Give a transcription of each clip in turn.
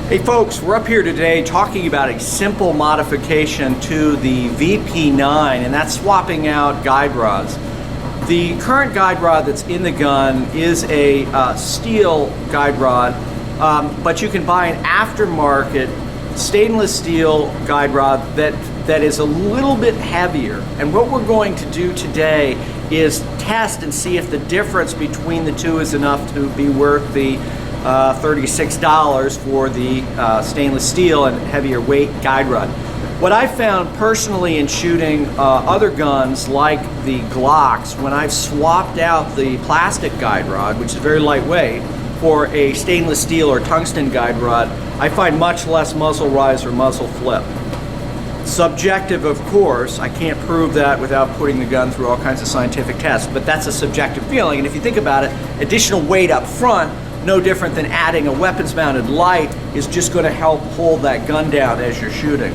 Hey folks, we're up here today talking about a simple modification to the VP9, and that's swapping out guide rods. The current guide rod that's in the gun is a steel guide rod, but you can buy an aftermarket stainless steel guide rod that is a little bit heavier. And what we're going to do today is test and see if the difference between the two is enough to be worth the $36 for the stainless steel and heavier weight guide rod. What I found personally in shooting other guns like the Glocks, when I've swapped out the plastic guide rod, which is very lightweight, for a stainless steel or tungsten guide rod, I find much less muzzle rise or muzzle flip. Subjective, of course. I can't prove that without putting the gun through all kinds of scientific tests, but that's a subjective feeling. And if you think about it, additional weight up front, no different than adding a weapons-mounted light, is just going to help hold that gun down as you're shooting.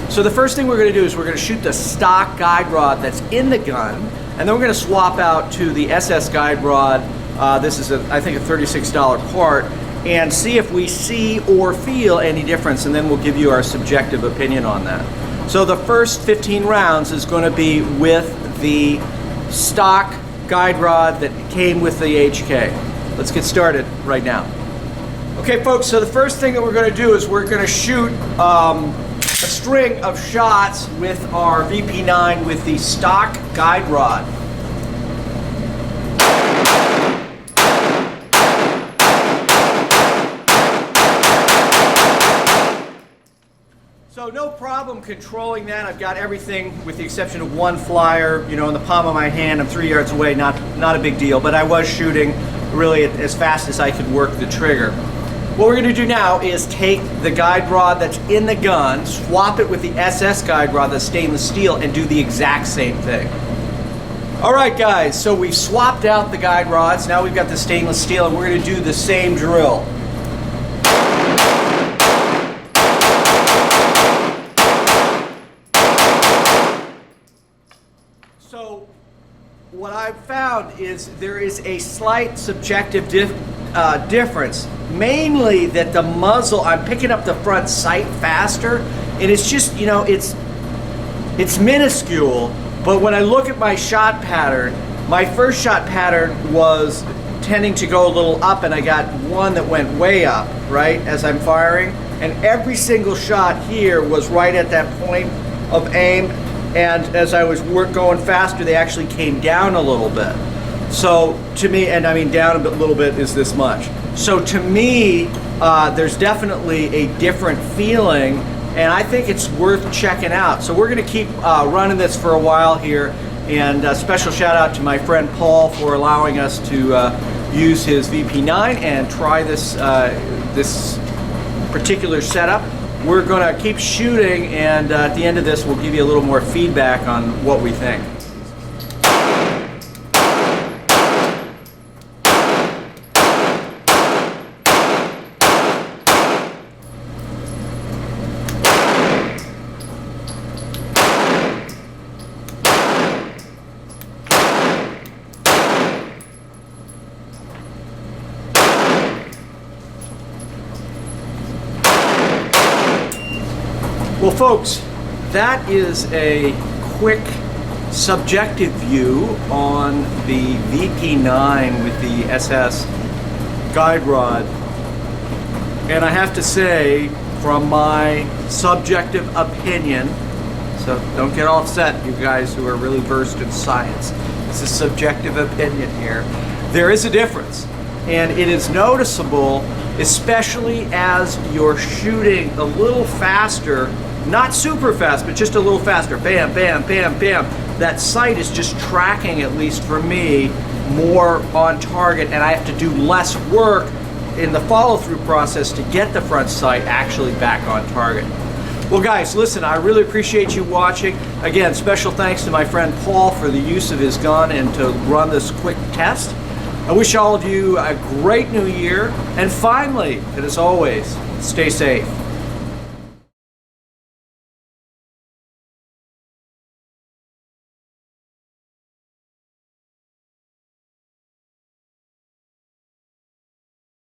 So the first thing we're going to do is we're going to shoot the stock guide rod that's in the gun, and then we're going to swap out to the SS guide rod. This is, I think, a $36 part, and see if we see or feel any difference, and then we'll give you our subjective opinion on that. So the first 15 rounds is going to be with the stock guide rod that came with the HK. Let's get started right now. Okay folks, so the first thing that we're going to do is we're going to shoot a string of shots with our VP9 with the stock guide rod. So no problem controlling that. I've got everything with the exception of one flyer, you know, in the palm of my hand. I'm 3 yards away, not a big deal, but I was shooting really as fast as I could work the trigger. What we're going to do now is take the guide rod that's in the gun, swap it with the SS guide rod that's stainless steel, and do the exact same thing. Alright guys, so we've swapped out the guide rods, now we've got the stainless steel, and we're going to do the same drill. So what I've found is there is a slight subjective difference, mainly that the muzzle, I'm picking up the front sight faster, and it's just, you know, it's minuscule, but when I look at my shot pattern, my first shot pattern was tending to go a little up, and I got one that went way up, right, as I'm firing, and every single shot here was right at that point of aim. And as I was going faster, they actually came down a little bit. So to me, and I mean down a little bit is this much. So to me, there's definitely a different feeling, and I think it's worth checking out. So we're going to keep running this for a while here, and a special shout out to my friend Paul for allowing us to use his VP9 and try this, this particular setup. We're going to keep shooting, and at the end of this we'll give you a little more feedback on what we think. Well folks, that is a quick subjective view on the VP9 with the SS guide rod. And I have to say, from my subjective opinion, so don't get all upset, you guys who are really versed in science, it's a subjective opinion here, there is a difference. And it is noticeable, especially as you're shooting a little faster. Not super fast, but just a little faster. Bam, bam, bam, bam. That sight is just tracking, at least for me, more on target, and I have to do less work in the follow-through process to get the front sight actually back on target. Well guys, listen, I really appreciate you watching. Again, special thanks to my friend Paul for the use of his gun and to run this quick test. I wish all of you a great new year, and finally, and as always, stay safe.